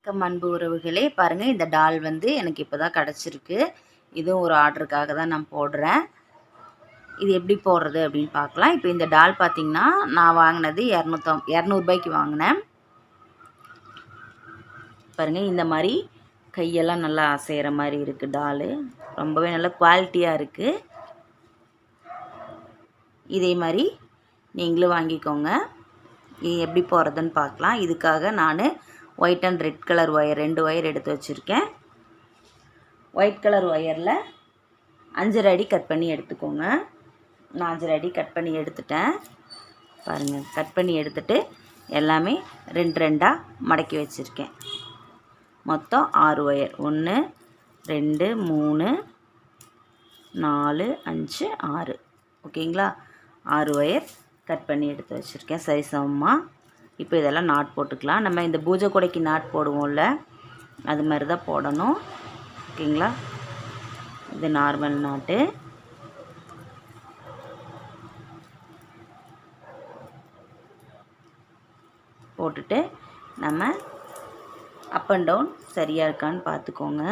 வணக்கம் அன்பு உறவுகளே, பாருங்கள் இந்த டால் வந்து எனக்கு இப்போ தான் கிடச்சிருக்கு. இதுவும் ஒரு ஆர்டருக்காக தான் நான் போடுறேன். இது எப்படி போடுறது அப்படின்னு பார்க்கலாம். இப்போ இந்த டால் பார்த்திங்கன்னா நான் வாங்கினது 200 வாங்கினேன். பாருங்கள் இந்த மாதிரி கையெல்லாம் நல்லா அசைகிற மாதிரி இருக்குது. டாலு ரொம்பவே நல்ல குவாலிட்டியாக இருக்குது. இதே மாதிரி நீங்களும் வாங்கிக்கோங்க. இது எப்படி போடுறதுன்னு பார்க்கலாம். இதுக்காக நான் white and red colour wire 2 wire எடுத்து வச்சுருக்கேன். ஒயிட் கலர் ஒயரில் 5 அடி கட் பண்ணி எடுத்துக்கோங்க. நான் 5 அடி கட் பண்ணி எடுத்துட்டேன். பாருங்கள், கட் பண்ணி எடுத்துட்டு எல்லாமே 2 மடக்கி வச்சுருக்கேன். மொத்தம் 6 ஒயர். 1 2 3 4 5 6. ஓகேங்களா? 6 ஒயர் கட் பண்ணி எடுத்து வச்சுருக்கேன் சரிசமமாக. இப்போ இதெல்லாம் நாட் போட்டுக்கலாம். நம்ம இந்த பூஜை கொடைக்கு நாட் போடுவோம்ல, அது மாதிரி தான் போடணும். ஓகேங்களா? இது நார்மல் நாட்டு. போட்டுட்டு நம்ம அப் அண்ட் டவுன் சரியாக இருக்கான்னு பார்த்துக்கோங்க.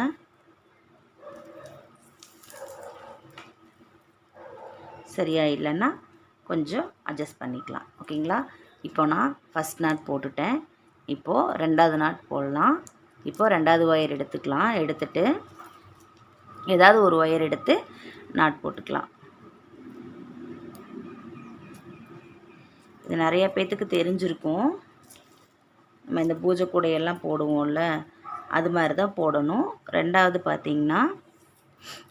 சரியாக இல்லைன்னா கொஞ்சம் அட்ஜஸ்ட் பண்ணிக்கலாம். ஓகேங்களா? இப்போ நான் ஃபஸ்ட் நாட் போட்டுட்டேன். இப்போது 2வது நாட் போடலாம். இப்போது 2வது ஒயர் எடுத்துக்கலாம். எடுத்துட்டு ஏதாவது ஒரு ஒயர் எடுத்து நாட் போட்டுக்கலாம். இது நிறைய பேர்த்துக்கு தெரிஞ்சிருக்கும். நம்ம இந்த பூஜை கூடையெல்லாம் போடுவோம்ல, அது மாதிரி தான் போடணும். 2வது பார்த்திங்கன்னா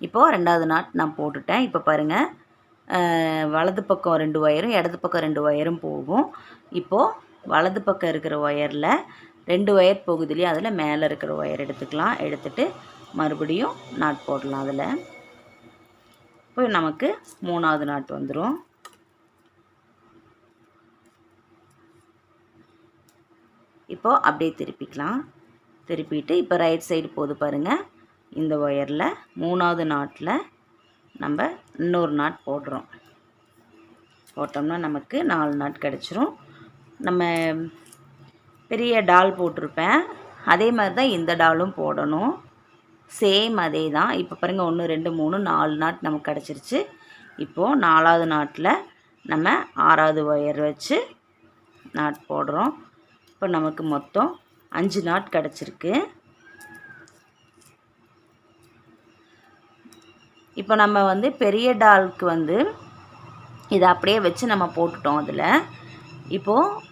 இப்போது 2வது நாட் நான் போட்டுட்டேன். இப்போ பாருங்கள், வலது பக்கம் 2 ஒயரும் இடது பக்கம் 2 ஒயரும் போகும். இப்போது வலது பக்கம் இருக்கிற ஒயரில் 2 ஒயர் போகுதுலையும் அதில் மேலே இருக்கிற ஒயர் எடுத்துக்கலாம். எடுத்துட்டு மறுபடியும் நாட் போடலாம். அதில் இப்போ நமக்கு 3வது நாட் வந்துடும். இப்போது அப்படியே திருப்பிக்கலாம். திருப்பிட்டு இப்போ ரைட் சைடு போது பாருங்கள். இந்த ஒயரில் 3வது நாட்டில் நம்ம இன்னொரு நாட் போடுறோம். போட்டோம்னா நமக்கு 4 நாட் கிடச்சிரும். நம்ம பெரிய டால் போட்டிருப்பேன், அதே மாதிரி தான் இந்த டாலும் போடணும். சேம் அதே தான். இப்போ பாருங்கள், 1 2 3 4 நாட் நமக்கு கிடச்சிருச்சு. இப்போது 4வது நாட்டில் நம்ம 6வது ஒயர் வச்சு நாட் போடுறோம். இப்போ நமக்கு மொத்தம் 5 நாட் கிடச்சிருக்கு. இப்போ நம்ம வந்து பெரிய டாலுக்கு வந்து இதை அப்படியே வச்சு நம்ம போட்டுட்டோம். அதில் இப்போது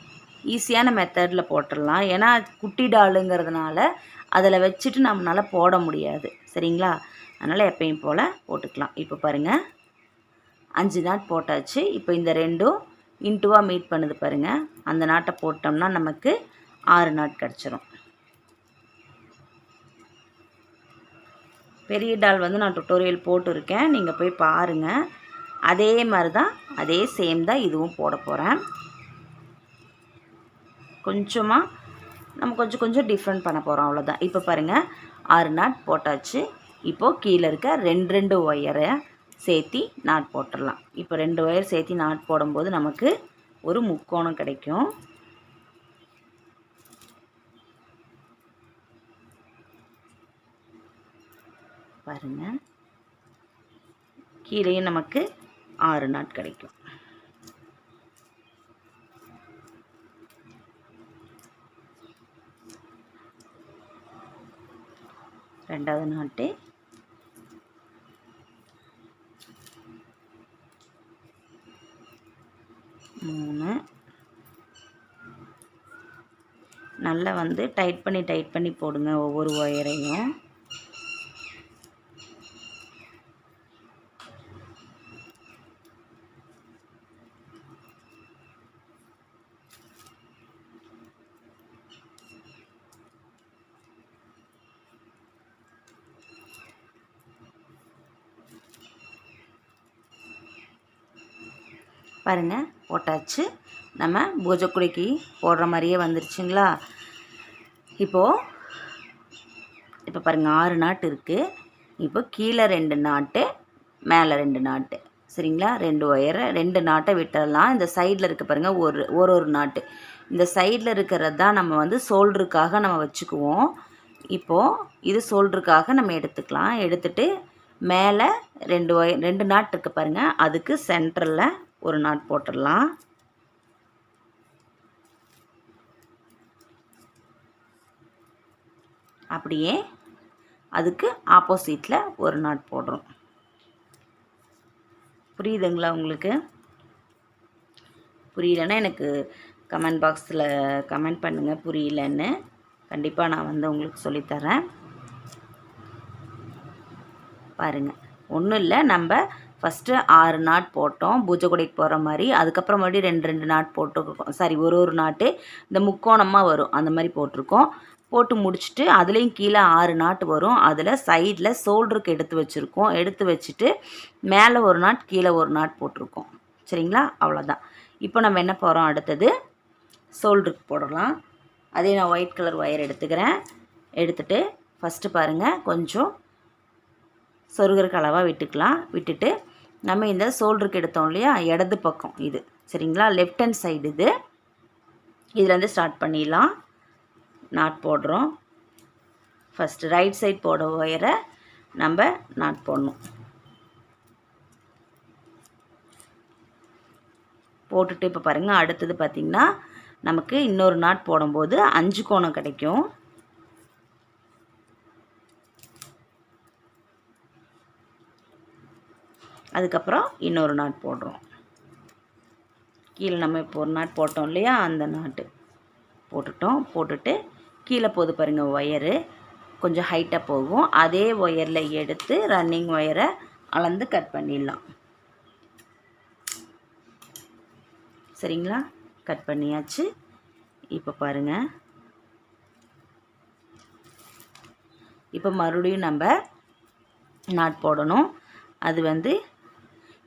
ஈஸியான மெத்தடில் போட்டுடலாம். ஏன்னா குட்டி டாலுங்கிறதுனால அதில் வச்சுட்டு நம்மளால் போட முடியாது. சரிங்களா? அதனால் எப்பயும் போல் போட்டுக்கலாம். இப்போ பாருங்கள், 5 நாட் போட்டாச்சு. இப்போ இந்த 2ம் இன்ட்டுவாக மீட் பண்ணுது பாருங்கள். அந்த நாட்டை போட்டோம்னா நமக்கு 6 நாட் கிடச்சிரும். பெரிய டால் வந்து நான் டுட்டோரியல் போட்டிருக்கேன், நீங்கள் போய் பாருங்கள். அதே மாதிரி தான், அதே சேம் தான் இதுவும் போட போகிறேன். கொஞ்சமாக நம்ம கொஞ்சம் டிஃப்ரெண்ட் பண்ண போகிறோம், அவ்வளோதான். இப்போ பாருங்கள், 6 நாட் போட்டாச்சு. இப்போது கீழே இருக்க 2 ஒயரை சேர்த்தி நாட் போட்டுடலாம். இப்போ 2 ஒயர் சேர்த்தி நாட் போடும்போது நமக்கு ஒரு முக்கோணம் கிடைக்கும். பாருங்கள், கீழேயும் நமக்கு 6 நாட் கிடைக்கும். ரெண்டாவது நாட்டு மூணு. நல்லா வந்து டைட் பண்ணி போடுங்க ஒவ்வொரு ஒயரையும். பாருங்கள், போட்டாச்சு. நம்ம பூஜை குடைக்கு போடுற மாதிரியே வந்துருச்சுங்களா? இப்போ பாருங்கள், 6 நாட்டு இருக்குது. இப்போ கீழே 2 நாட்டு, மேலே 2 நாட்டு. சரிங்களா? 2 ஒயரை 2 நாட்டை விட்டுடலாம். இந்த சைடில் இருக்க பாருங்கள், ஒரு நாட்டு. இந்த சைடில் இருக்கிறது தான் நம்ம வந்து ஷோல்டருக்காக நம்ம வச்சுக்குவோம். இப்போது இது ஷோல்டருக்காக நம்ம எடுத்துக்கலாம். எடுத்துட்டு மேலே 2 நாட் இருக்குது பாருங்கள், அதுக்கு சென்டரில் ஒரு நாட் போட்டுடலாம். அப்படியே அதுக்கு ஆப்போசிட்டில் ஒரு நாட் போடுறோம். புரியுதுங்களா உங்களுக்கு? புரியலன்னா எனக்கு கமெண்ட் பாக்ஸில் கமெண்ட் பண்ணுங்கள் புரியலன்னு. கண்டிப்பாக நான் வந்து உங்களுக்கு சொல்லித்தரேன். பாருங்கள், ஒன்றும் இல்லை, நம்ம ஃபஸ்ட்டு 6 நாட் போட்டோம் பூஜை கொடைக்கு போகிற மாதிரி. அதுக்கப்புறம் மறுபடியும் 2 நாட் போட்டுருக்கோம். சாரி, ஒரு நாட்டு இந்த முக்கோணமாக வரும் அந்த மாதிரி போட்டிருக்கோம். போட்டு முடிச்சுட்டு அதுலேயும் கீழே 6 நாட்டு வரும். அதில் சைடில் ஷோல்டருக்கு எடுத்து வச்சுருக்கோம். எடுத்து வச்சுட்டு மேலே ஒரு நாட் கீழே ஒரு நாட் போட்டிருக்கோம். சரிங்களா? அவ்வளோதான். இப்போ நம்ம என்ன போகிறோம், அடுத்தது ஷோல்டருக்கு போடலாம். அதே நான் ஒயிட் கலர் ஒயர் எடுத்துக்கிறேன். எடுத்துகிட்டு ஃபஸ்ட்டு பாருங்கள், கொஞ்சம் சொருகிற அளவாக விட்டுக்கலாம். விட்டுட்டு நம்ம இந்த ஷோல்டருக்கு எடுத்தோம் இல்லையா, இடது பக்கம் இது, சரிங்களா? லெஃப்ட் ஹேண்ட் சைடு இது. இதுலேருந்து ஸ்டார்ட் பண்ணிடலாம். நாட் போடுறோம். ஃபஸ்ட்டு ரைட் சைட் போட ஒயரை நம்ம நாட் போடணும். போட்டுட்டு இப்போ பாருங்கள், அடுத்தது பார்த்திங்கன்னா நமக்கு இன்னொரு நாட் போடும்போது 5 கோணம் கிடைக்கும். அதுக்கப்புறம் இன்னொரு நாட் போடுறோம். கீழே நம்ம இப்போ ஒரு நாட் போட்டோம் இல்லையா, அந்த நாட்டு போட்டுட்டோம். போட்டுட்டு கீழே போகுது பாருங்கள் ஒயரு, கொஞ்சம் ஹைட்டாக போகும். அதே ஒயரில் எடுத்து ரன்னிங் ஒயரை அளந்து கட் பண்ணிடலாம். சரிங்களா? கட் பண்ணியாச்சு. இப்போ பாருங்கள், இப்போ மறுபடியும் நம்ம நாட் போடணும். அது வந்து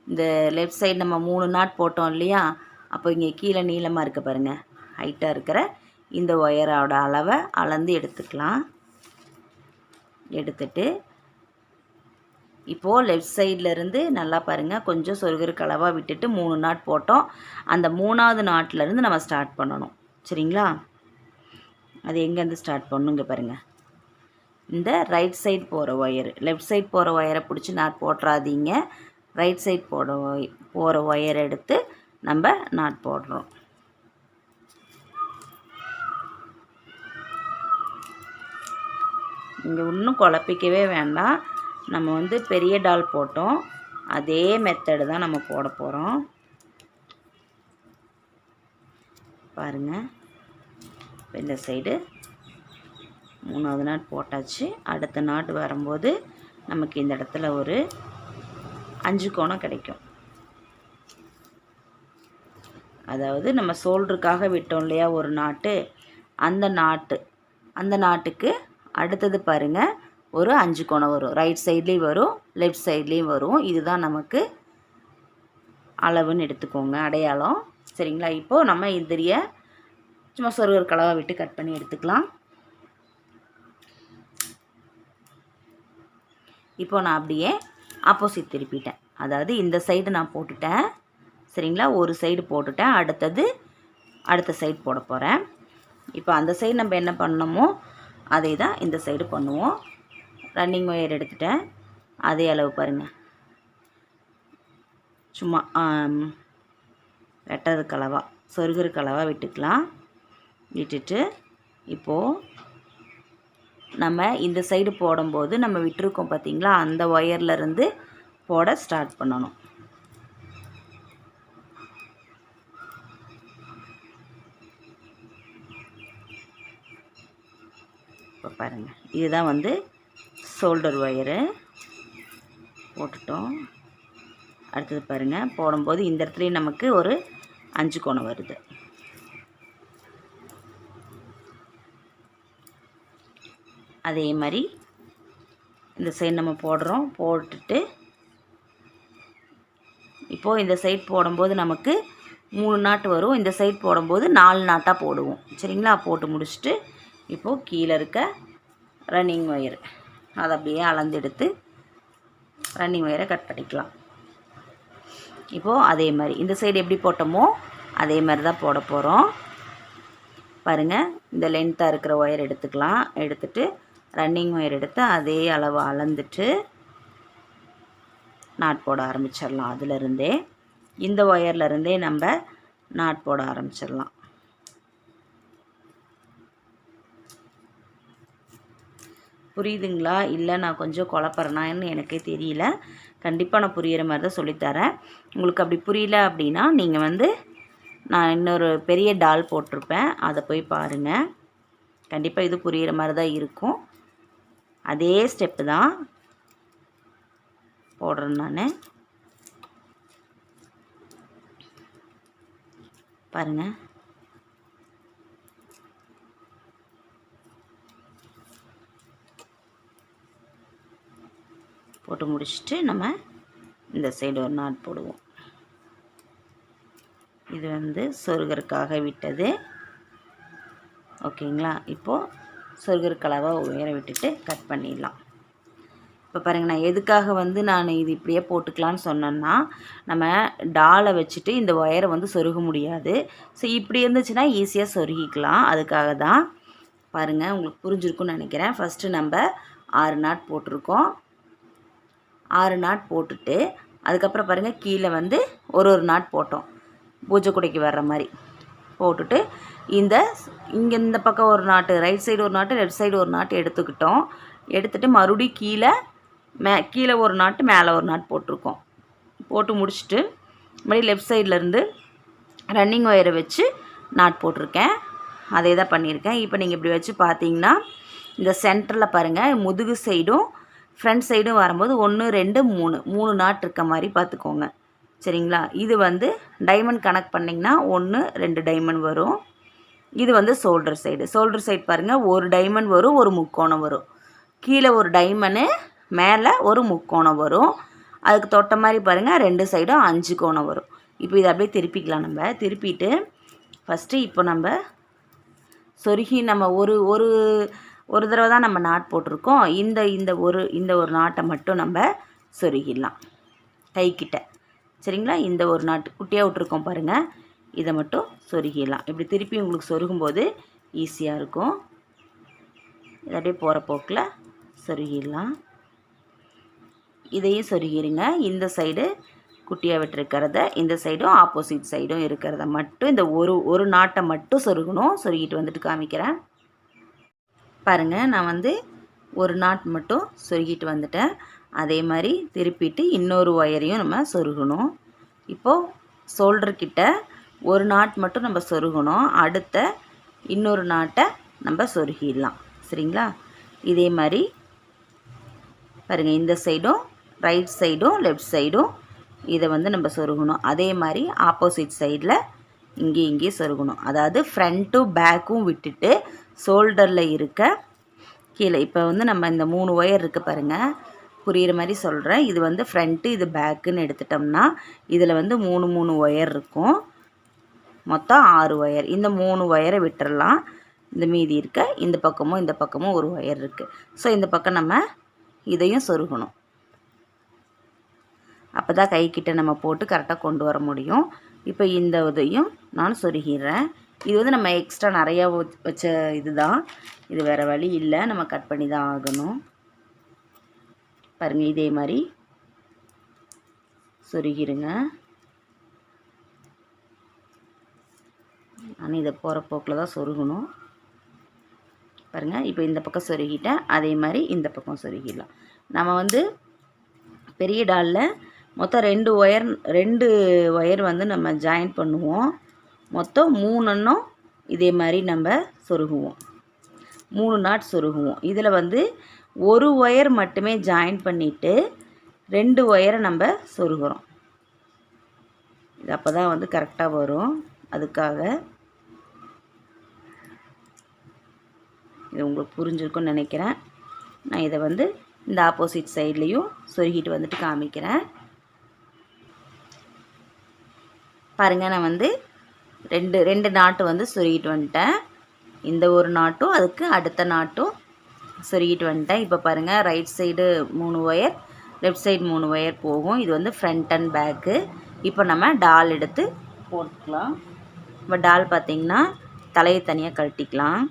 இந்த லெஃப்ட் சைடு நம்ம 3 நாட் போட்டோம் இல்லையா, அப்போ இங்கே கீழே நீளமாக இருக்க பாருங்கள், ஹைட்டாக இருக்கிற இந்த ஒயரோட அளவை அளந்து எடுத்துக்கலாம். எடுத்துட்டு இப்போது லெஃப்ட் சைட்லேருந்து நல்லா பாருங்கள், கொஞ்சம் சொருகிற அளவாக விட்டுட்டு 3 நாட் போட்டோம். அந்த 3ஆவது நாட்டிலேருந்து நம்ம ஸ்டார்ட் பண்ணணும். சரிங்களா? அது எங்கேருந்து ஸ்டார்ட் பண்ணணும், இங்கே பாருங்கள், இந்த ரைட் சைடு போகிற ஒயரு, லெஃப்ட் சைட் போகிற ஒயரை பிடிச்சி நாட் போட்டுறாதீங்க. ரைட் சைட் போகிற ஒயரை எடுத்து நம்ம நாட் போடுறோம். இங்கே இன்னும் குழப்பிக்கவே வேண்டாம். நம்ம வந்து பெரிய டால் போட்டோம், அதே மெத்தடு தான் நம்ம போட போகிறோம். பாருங்கள், இந்த சைடு 3ஆவது நாட் போட்டாச்சு. அடுத்த நாட் வரும்போது நமக்கு இந்த இடத்துல ஒரு 5 கோணம் கிடைக்கும். அதாவது நம்ம ஷோல்டருக்காக விட்டோம் இல்லையா ஒரு நாட்டு, அந்த நாட்டுக்கு அடுத்தது பாருங்கள் ஒரு 5 கோணம் வரும். ரைட் சைட்லேயும் வரும், லெஃப்ட் சைட்லேயும் வரும். இதுதான் நமக்கு அளவுன்னு எடுத்துக்கோங்க, அடையாளம். சரிங்களா? இப்போது நம்ம இதிரிய சும்மா சொருகிற கலவாக விட்டு கட் பண்ணி எடுத்துக்கலாம். இப்போ நான் அப்படியே ஆப்போசிட் திருப்பிட்டேன். அதாவது இந்த சைடு நான் போட்டுட்டேன். சரிங்களா? ஒரு சைடு போட்டுட்டேன். அடுத்த சைடு போட போகிறேன். இப்போ அந்த சைடு நம்ம என்ன பண்ணணுமோ அதே தான் இந்த சைடு பண்ணுவோம். ரன்னிங் ஒயர் எடுத்துட்டேன். அதே அளவு பாருங்கள், சும்மா வெட்டது கலவா சொருகிற கலவா விட்டுக்கலாம். விட்டுட்டு இப்போது நம்ம இந்த சைடு போடும்போது நம்ம விட்டுருக்கோம் பார்த்திங்களா, அந்த ஒயர்லேருந்து போட ஸ்டார்ட் பண்ணணும். இப்போ பாருங்கள், இதுதான் வந்து ஷோல்டர் ஒயரு போட்டுட்டோம். அடுத்தது பாருங்கள், போடும்போது இந்த இடத்துலையும் நமக்கு ஒரு 5 கோணம் வருது. அதே மாதிரி இந்த சைடு நம்ம போடுறோம். போட்டுட்டு இப்போது இந்த சைடு போடும்போது நமக்கு 3 நாட்டு வரும். இந்த சைடு போடும்போது 4 நாட்டாக போடுவோம். சரிங்களா? போட்டு முடிச்சுட்டு இப்போது கீழே இருக்க ரன்னிங் ஒயர் அதை அப்படியே அளந்தெடுத்து ரன்னிங் ஒயரை கட் பண்ணிக்கலாம். இப்போது அதே மாதிரி இந்த சைடு எப்படி போட்டோமோ அதே மாதிரி தான் போட போகிறோம். பாருங்கள், இந்த லென்த்தாக இருக்கிற ஒயர் எடுத்துக்கலாம். எடுத்துகிட்டு ரன்னிங் ஒயர் எடுத்து அதே அளவு அளந்துட்டு நாட் போட ஆரம்பிச்சிடலாம். அதிலிருந்தே இந்த ஒயர்லேருந்தே நம்ம நாட் போட ஆரம்பிச்சிடலாம். புரியுதுங்களா? இல்லை நான் கொஞ்சம் குழப்பறேனான்னு எனக்கே தெரியல. கண்டிப்பாக நான் புரிகிற மாதிரி தான் சொல்லித்தரேன். உங்களுக்கு அப்படி புரியல அப்படின்னா நீங்கள் நான் இன்னொரு பெரிய டால் போட்டிருப்பேன், அதை போய் பாருங்கள். கண்டிப்பாக இது புரிகிற மாதிரி தான் இருக்கும். அதே ஸ்டெப்பு தான் போடுறேன் நான். பாருங்கள், போட்டு முடிச்சுட்டு நம்ம இந்த சைடு ஒரு நாட் போடுவோம். இது சொருகருக்காக விட்டது. ஓகேங்களா? இப்போது சொருகருக்கு அளவாக உயர விட்டுட்டு கட் பண்ணிடலாம். இப்போ பாருங்கள், நான் எதுக்காக நான் இது இப்படியே போட்டுக்கலான்னு சொன்னேன்னா, நம்ம டாலை வச்சுட்டு இந்த ஒயரை சொருக முடியாது. ஸோ இப்படி இருந்துச்சுன்னா ஈஸியாக சொருகிக்கலாம். அதுக்காக தான். பாருங்கள், உங்களுக்கு புரிஞ்சிருக்குன்னு நினைக்கிறேன். ஃபஸ்ட்டு நம்ம 6 நாட் போட்டிருக்கோம். 6 நாட் போட்டுட்டு அதுக்கப்புறம் பாருங்கள், கீழே ஒரு நாட் போட்டோம், பூஜை குடைக்கு வர்ற மாதிரி போட்டுட்டு இங்கே இந்த பக்கம் ஒரு நாட்டு, ரைட் சைடு ஒரு நாட்டு, லெஃப்ட் சைடு ஒரு நாட்டு எடுத்துக்கிட்டோம். எடுத்துகிட்டு மறுபடியும் கீழே ஒரு நாட்டு, மேலே ஒரு நாட் போட்டிருக்கோம். போட்டு முடிச்சுட்டு மறுபடியும் லெஃப்ட் சைட்லேருந்து ரன்னிங் ஒயரை வச்சு நாட் போட்டிருக்கேன். அதே தான் பண்ணியிருக்கேன். இப்போ நீங்கள் இப்படி வச்சு பார்த்தீங்கன்னா இந்த சென்டரில் பாருங்கள், முதுகு சைடும் ஃப்ரண்ட் சைடும் வரும்போது 1 2 3 நாட் இருக்க மாதிரி பார்த்துக்கோங்க. சரிங்களா? இது டைமண்ட் கனெக்ட் பண்ணிங்கன்னா 1 2 டைமண்ட் வரும். இது ஷோல்டர் சைடு பாருங்கள், ஒரு டைமண்ட் வரும், ஒரு முக்கோணம் வரும். கீழே ஒரு டைமண்டு, மேலே ஒரு முக்கோணம் வரும். அதுக்கு தொட்ட மாதிரி பாருங்கள், 2 சைடும் 5 கோணம் வரும். இப்போ இதை அப்படியே திருப்பிக்கலாம். நம்ம திருப்பிட்டு ஃபஸ்ட்டு இப்போ நம்ம சொருகி நம்ம ஒரு தடவை தான் நம்ம நாட் போட்டிருக்கோம். இந்த ஒரு நாட்டை மட்டும் நம்ம சொருகிடலாம் கைக்கிட்ட. சரிங்களா? இந்த ஒரு நாட்டு குட்டியாக விட்டுருக்கோம் பாருங்கள், இதை மட்டும் சொருகிடலாம். இப்படி திருப்பி உங்களுக்கு சொருகும்போது ஈஸியாக இருக்கும். இதை அப்படியே போகிற போக்கில் சொருகிடலாம். இதையும் சொருகிடுங்க. இந்த சைடு குட்டியாக விட்டுருக்கிறத, இந்த சைடும் ஆப்போசிட் சைடும் இருக்கிறத மட்டும் இந்த ஒரு நாட்டை மட்டும் சொருகணும். சொருகிட்டு காமிக்கிறேன். பாருங்கள், நான் ஒரு நாட் மட்டும் சொருகிட்டு வந்துட்டேன். அதே மாதிரி திருப்பிட்டு இன்னொரு ஒயரையும் நம்ம சொருகணும். இப்போது ஷோல்டர்கிட்ட ஒரு நாட் மட்டும் நம்ம சொருகணும். அடுத்த இன்னொரு நாட்டை நம்ம சொருகிடலாம். சரிங்களா? இதே மாதிரி பாருங்கள், இந்த சைடும் ரைட் சைடும் லெஃப்ட் சைடும் இதை நம்ம சொருகணும். அதே மாதிரி ஆப்போசிட் சைடில் இங்கேயும் சொருகணும். அதாவது ஃப்ரண்ட்டும் பேக்கும் விட்டுட்டு ஷோல்டரில் இருக்க கீழே இப்போ நம்ம இந்த 3 ஒயர் இருக்குது பாருங்கள், புரிகிற மாதிரி சொல்கிறேன். இது ஃப்ரண்ட்டு, இது பேக்குன்னு எடுத்துட்டோம்னா இதில் 3 ஒயர் இருக்கும். மொத்தம் 6 ஒயர். இந்த 3 ஒயரை விட்டுறலாம். இந்த மீதி இருக்க இந்த பக்கமும் ஒரு ஒயர் இருக்குது. ஸோ இந்த பக்கம் நம்ம இதையும் சொருகணும். அப்போ தான் கைக்கிட்ட நம்ம போட்டு கரெக்டாக கொண்டு வர முடியும். இப்போ இந்த இதையும் நான் சொருகிடுறேன். இது நம்ம எக்ஸ்ட்ரா நிறையா வச்ச இதுதான். இது வேறு வழி இல்லை, நம்ம கட் பண்ணி தான் ஆகணும். பாருங்கள், இதே மாதிரி சொருகிருங்க. நான் இதை போகிற போக்கில் தான் சொருகணும். பாருங்கள், இப்போ இந்த பக்கம் சொருகிட்டேன். அதே மாதிரி இந்த பக்கம் சொருகிடலாம். நம்ம பெரிய டாலில் மொத்தம் 2 ஒயர் நம்ம ஜாயின் பண்ணுவோம். மொத்தம் 3 இதே மாதிரி நம்ம சொருகுவோம். 3 நாட் சொருகுவோம். இதில் ஒரு ஒயர் மட்டுமே ஜாயின் பண்ணிவிட்டு 2 ஒயரை நம்ம சொருகிறோம். இது அப்போ தான் கரெக்டாக வரும். அதுக்காக இது உங்களுக்கு புரிஞ்சிருக்குன்னு நினைக்கிறேன். நான் இதை இந்த ஆப்போசிட் சைட்லேயும் சொருகிட்டு காமிக்கிறேன். பாருங்கள், நான் 2 நாட்டு சொருகிட்டு வந்துட்டேன். இந்த ஒரு நாட்டும் அதுக்கு அடுத்த நாட்டும் சொருகிட்டு வந்துட்டேன். இப்போ பாருங்கள், right side 3 wire, left side 3 wire போகும். இது ஃப்ரண்ட் அண்ட் பேக்கு. இப்போ நம்ம டால் எடுத்து போட்டுக்கலாம். இப்போ டால் பார்த்திங்கன்னா தலையை தனியாக கழட்டிக்கலாம்.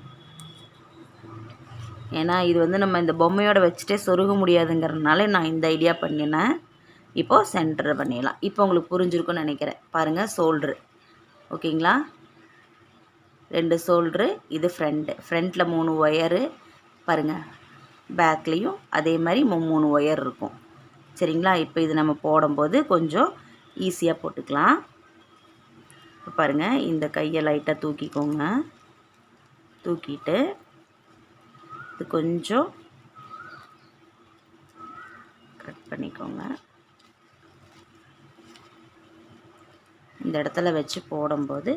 ஏன்னா இது வந்து நம்ம இந்த பொம்மையோடு வச்சுட்டே சொருக முடியாதுங்கிறதுனால நான் இந்த ஐடியா பண்ணினேன். இப்போது சென்டர் பண்ணிடலாம். இப்போ உங்களுக்கு புரிஞ்சிருக்குன்னு நினைக்கிறேன். பாருங்கள், ஷோல்ட்ரு ஓகேங்களா, 2 ஷோல்ட்ரு, இது ஃப்ரண்ட்டில் 3 ஒயரு பாருங்கள், பேக்லேயும் அதே மாதிரி 3 ஒயர் இருக்கும். சரிங்களா, இப்போ இது நம்ம போடும்போது கொஞ்சம் ஈஸியாக போட்டுக்கலாம். இப்போ பாருங்கள், இந்த கையை லைட்டாக தூக்கிக்கோங்க. தூக்கிட்டு இது கொஞ்சம் கட் பண்ணிக்கோங்க. இந்த இடத்துல வச்சு போடும்போது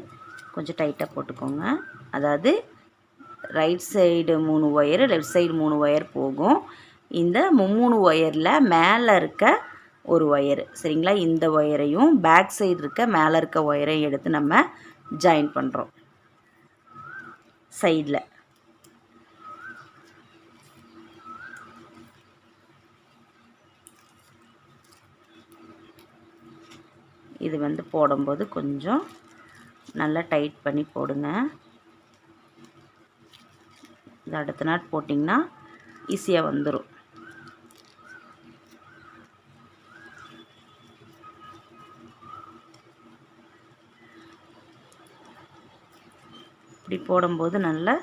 கொஞ்சம் டைட்டாக போட்டுக்கோங்க. அதாவது right side 3 wire, left side 3 wire போகும். இந்த 3 ஒயரில் மேலே இருக்க ஒரு ஒயரு, சரிங்களா, இந்த ஒயரையும் பேக் சைடு இருக்க மேலே இருக்க ஒயரையும் எடுத்து நம்ம ஜாயின் பண்ணுறோம் சைடில். இது வந்து போடும்போது கொஞ்சம் நல்லா டைட் பண்ணி போடுங்க. இது அடுத்த நாட் போட்டிங்கன்னா ஈஸியாக வந்துடும். இப்படி போடும்போது நல்லா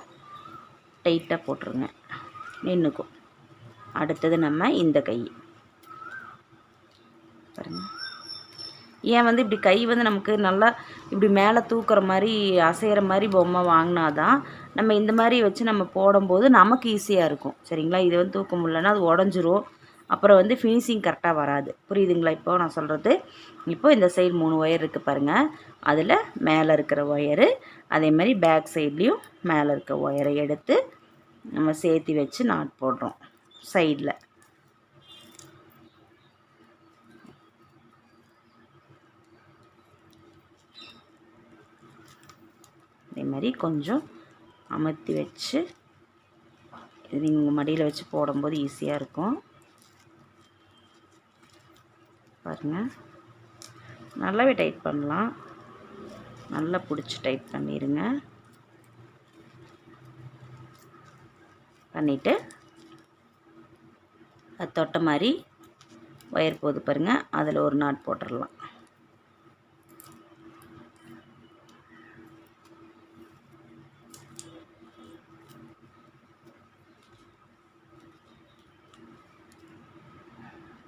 டைட்டாக போட்டுருங்க, நின்றுக்கும். அடுத்தது நம்ம இந்த கை பாருங்கள். ஏன் வந்து இப்படி கை வந்து நமக்கு நல்லா இப்படி மேலே தூக்குற மாதிரி அசைகிற மாதிரி பொம்மை வாங்கினா தான் நம்ம இந்த மாதிரி வச்சு நம்ம போடும்போது நமக்கு ஈஸியாக இருக்கும். சரிங்களா, இது வந்து தூக்க முடியலன்னா அது உடஞ்சிரும். அப்புறம் வந்து ஃபினிஷிங் கரெக்டாக வராது. புரியுதுங்களா இப்போ நான் சொல்கிறது? இப்போது இந்த சைடு 3 ஒயர் இருக்குது பாருங்கள், அதில் மேலே இருக்கிற ஒயரு, அதே மாதிரி பேக் சைட்லேயும் மேலே இருக்க ஒயரை எடுத்து நம்ம சேர்த்து வச்சு நாட் போடுறோம் சைடில். அதே மாதிரி கொஞ்சம் அமர்த்தி வச்சு இது நீங்கள் மடியில் வச்சு போடும்போது ஈஸியாக இருக்கும். பாருங்கள், நல்லாவே டைட் பண்ணலாம். நல்லா பிடிச்சி டைட் பண்ணிடுங்க. பண்ணிவிட்டு அது தொட்ட மாதிரி ஒயர் போகுது பாருங்கள், அதில் ஒரு நாட் போட்டுடலாம்.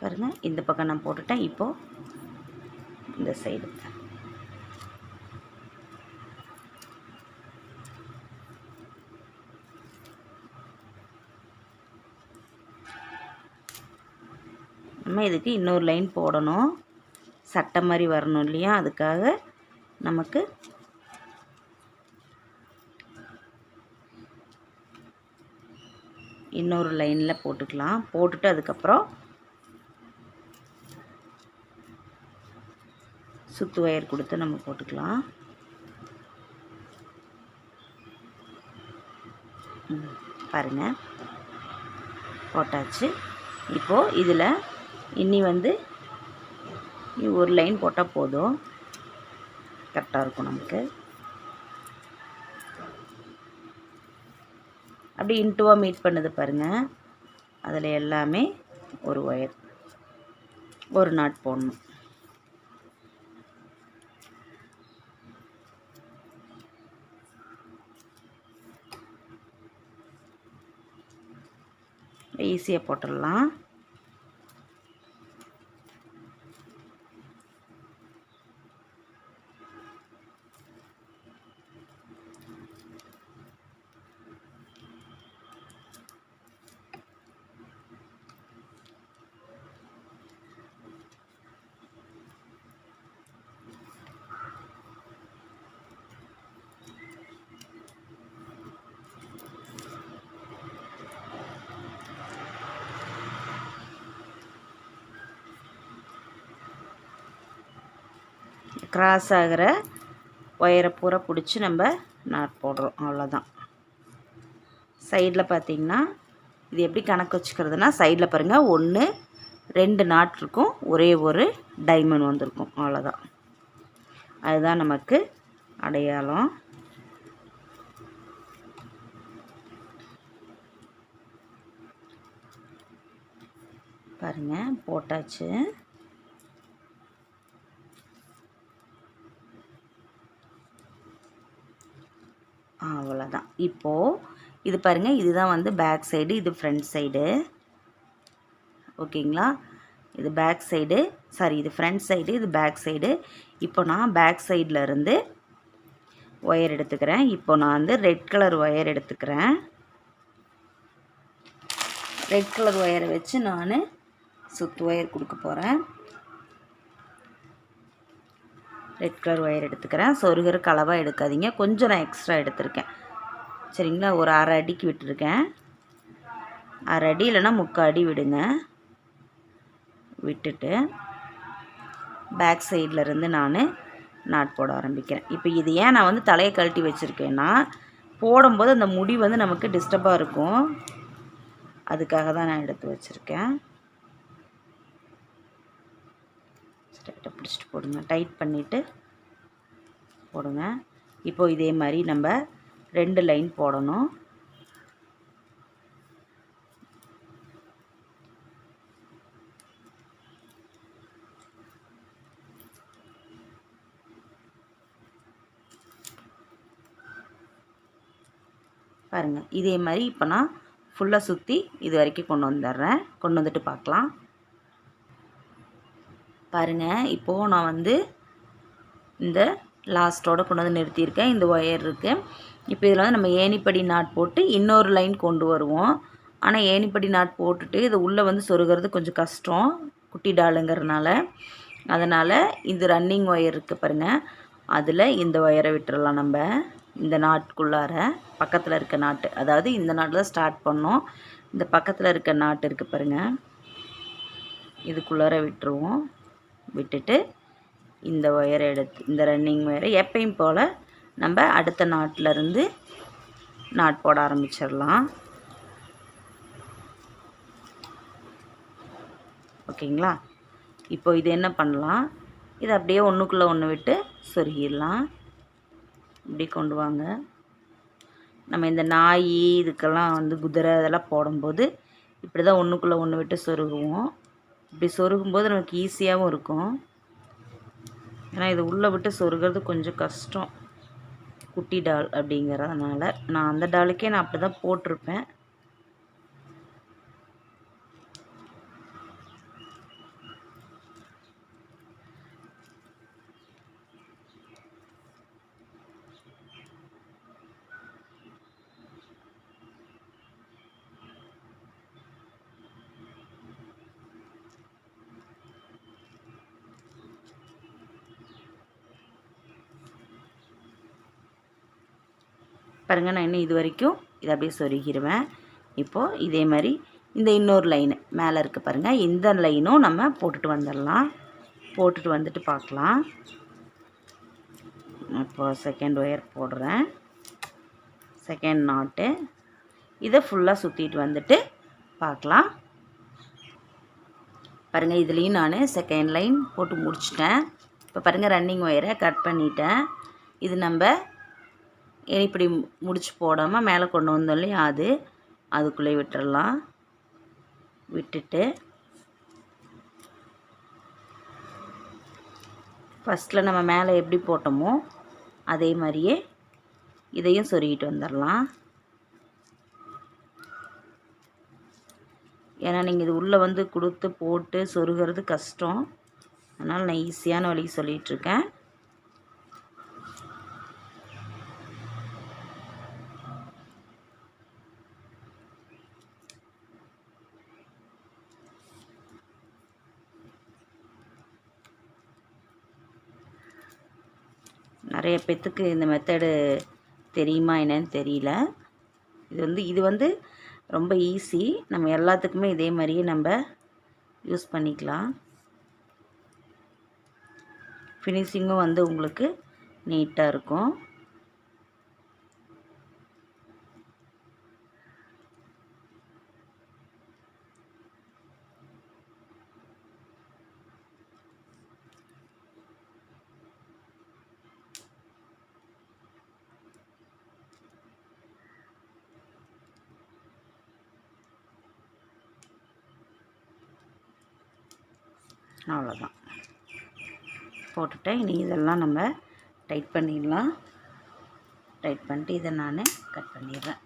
பாருங்கள், இந்த பக்கம் நான் போட்டுட்டேன். இப்போது இந்த சைடு நம்ம இதுக்கு இன்னொரு லைன் போடணும். சட்டை மாதிரி வரணும் இல்லையா, அதுக்காக நமக்கு இன்னொரு லைனில் போட்டுக்கலாம். போட்டுட்டு அதுக்கப்புறம் சுத்து ஒயர் கொடுத்து நம்ம போட்டுக்கலாம். பாருங்கள், போட்டாச்சு. இப்போது இதில் இன்னி வந்து ஒரு லைன் போட்டால் போதும், கரெக்டாக இருக்கும் நமக்கு. அப்படி இன்ட்டுவாக மீட் பண்ணுது பாருங்கள், அதில் எல்லாமே ஒரு ஒயர், ஒரு நாட் போடணும். ஈஸியாக போட்டுடலாம். கிராஸ் ஆகிற ஒயரை பூரா பிடிச்சி நம்ம நாட் போடுறோம், அவ்வளோதான். சைடில் பார்த்திங்கன்னா இது எப்படி கணக்கு வச்சுக்கிறதுனா, சைடில் பாருங்கள் 1 2 நாட் இருக்கும், ஒரே ஒரு டைமண்ட் வந்திருக்கும், அவ்வளோதான். அதுதான் நமக்கு அடையாளம். பாருங்கள் போட்டாச்சு. அவ்வளோதான். இப்போது இது பாருங்கள், இதுதான் வந்து பேக் சைடு, இது ஃப்ரண்ட் சைடு. ஓகேங்களா? இது பேக் சைடு, சாரி இது ஃப்ரண்ட் சைடு, இது பேக் சைடு. இப்போ நான் பேக் சைடில் இருந்து ஒயர் எடுத்துக்கிறேன். இப்போ நான் வந்து ரெட் கலர் ஒயர் எடுத்துக்கிறேன். ரெட் கலர் ஒயரை வச்சு நான் சுத்து ஒயர் கொடுக்க போகிறேன். ரெட் கலர் ஒயர் எடுத்துக்கிறேன். சொருகிற அளவாக எடுக்காதீங்க, கொஞ்சம் நான் எக்ஸ்ட்ரா எடுத்திருக்கேன். சரிங்களா? ஒரு அரை அடிக்கு விட்டுருக்கேன். அரை அடி இல்லைன்னா 3/4 அடி விடுங்க. விட்டுட்டு பேக் சைடில் இருந்து நான் நாட் போட ஆரம்பிக்கிறேன். இப்போ இது ஏன் நான் வந்து தலையை கழட்டி வச்சுருக்கேன்னா, போடும்போது அந்த முடி வந்து நமக்கு டிஸ்டர்பாக இருக்கும். அதுக்காக தான் நான் எடுத்து வச்சுருக்கேன். ஸ்ட்ரைட்டாக பிடிச்சிட்டு போடுங்க, டைட் பண்ணிவிட்டு போடுங்க. இப்போது இதே மாதிரி நம்ம 2 லைன் போடணும். பாருங்கள் இதே மாதிரி இப்போ நான் ஃபுல்லாக சுற்றி இது வரைக்கும் கொண்டு வந்துடுறேன். கொண்டு வந்துட்டு பார்க்கலாம். பாருங்கள் இப்போது நான் வந்து இந்த லாஸ்ட்டோடு கொண்டு வந்து நிறுத்தியிருக்கேன். இந்த ஒயர் இருக்குது. இப்போ இதில் வந்து நம்ம ஏணிப்படி நாட் போட்டு இன்னொரு லைன் கொண்டு வருவோம். ஆனால் ஏணிப்படி நாட் போட்டுட்டு இது உள்ளே வந்து சொருகிறது கொஞ்சம் கஷ்டம், குட்டி டாலுங்கிறதுனால. அதனால் இந்த ரன்னிங் ஒயர் இருக்குது பாருங்கள், அதில் இந்த ஒயரை விட்டுறலாம். நம்ம இந்த நாட்டுக்குள்ளார பக்கத்தில் இருக்க நாட்டு, அதாவது இந்த நாட்டில் ஸ்டார்ட் பண்ணோம். இந்த பக்கத்தில் இருக்க நாட்டு இருக்குது பாருங்கள், இதுக்குள்ளார விட்டுருவோம். விட்டுட்டு இந்த ஒயரை எடுத்து, இந்த ரன்னிங் ஒயரை எப்பயும் போல் நம்ம அடுத்த நாட்டிலேருந்து நாட் போட ஆரம்பிச்சிடலாம். ஓகேங்களா? இப்போ இது என்ன பண்ணலாம், இது அப்படியே ஒன்றுக்குள்ளே ஒன்று விட்டு சொருகிடலாம். இப்படி கொண்டு வாங்க. நம்ம இந்த நாய் இதுக்கெல்லாம் வந்து குதிரை இதெல்லாம் போடும்போது இப்படி தான் ஒன்றுக்குள்ளே ஒன்று விட்டு சொருகுவோம். இப்படி சொருகும்போது நமக்கு ஈஸியாகவும் இருக்கும். ஏன்னா இது உள்ளே விட்டு சொருகிறது கொஞ்சம் கஷ்டம், குட்டி டால் அப்படிங்கிறதுனால. நான் அந்த டாலுக்கே நான் அப்படி தான் போட்டிருப்பேன். பாருங்கள் நான் இன்னும் இது வரைக்கும் இதை அப்படியே சொருகிடுவேன். இப்போது இதே மாதிரி இந்த இன்னொரு லைனு மேலே இருக்குது பாருங்கள், இந்த லைனும் நம்ம போட்டுட்டு வந்துடலாம். போட்டுட்டு வந்துட்டு பார்க்கலாம். இப்போது செகண்ட் ஒயர் போடுறேன், செகண்ட் நாட்டு. இதை ஃபுல்லாக சுற்றிட்டு வந்துட்டு பார்க்கலாம். பாருங்கள் இதுலேயும் நான் செகண்ட் லைன் போட்டு முடிச்சிட்டேன். இப்போ பாருங்கள் ரன்னிங் ஒயரை கட் பண்ணிட்டேன். இது நம்ம இப்படி முடிச்சு போடாமல் மேலே கொண்டு வந்தோம் இல்லையா, அதுக்குள்ளே விட்டுடலாம். விட்டுட்டு ஃபஸ்ட்டில் நம்ம மேலே எப்படி போட்டோமோ அதே மாதிரியே இதையும் சொருகிட்டு வந்துடலாம். ஏன்னா நீங்கள் இது உள்ளே வந்து கொடுத்து போட்டு சொருகிறது கஷ்டம், அதனால் நான் ஈஸியான வழி சொல்லிகிட்ருக்கேன். நிறைய பேத்துக்கு இந்த மெத்தடு தெரியுமா என்னன்னு தெரியல. இது வந்து ரொம்ப ஈஸி. நம்ம எல்லாத்துக்குமே இதே மாதிரியே நம்ம யூஸ் பண்ணிக்கலாம். ஃபினிஷிங்கும் வந்து உங்களுக்கு நீட்டாக இருக்கும். அவ்வளோதான் போட்டுட்டேன். இனி இதெல்லாம் நம்ம டைட் பண்ணிடலாம். டைட் பண்ணிட்டு இதை நான் கட் பண்ணிடுறேன்.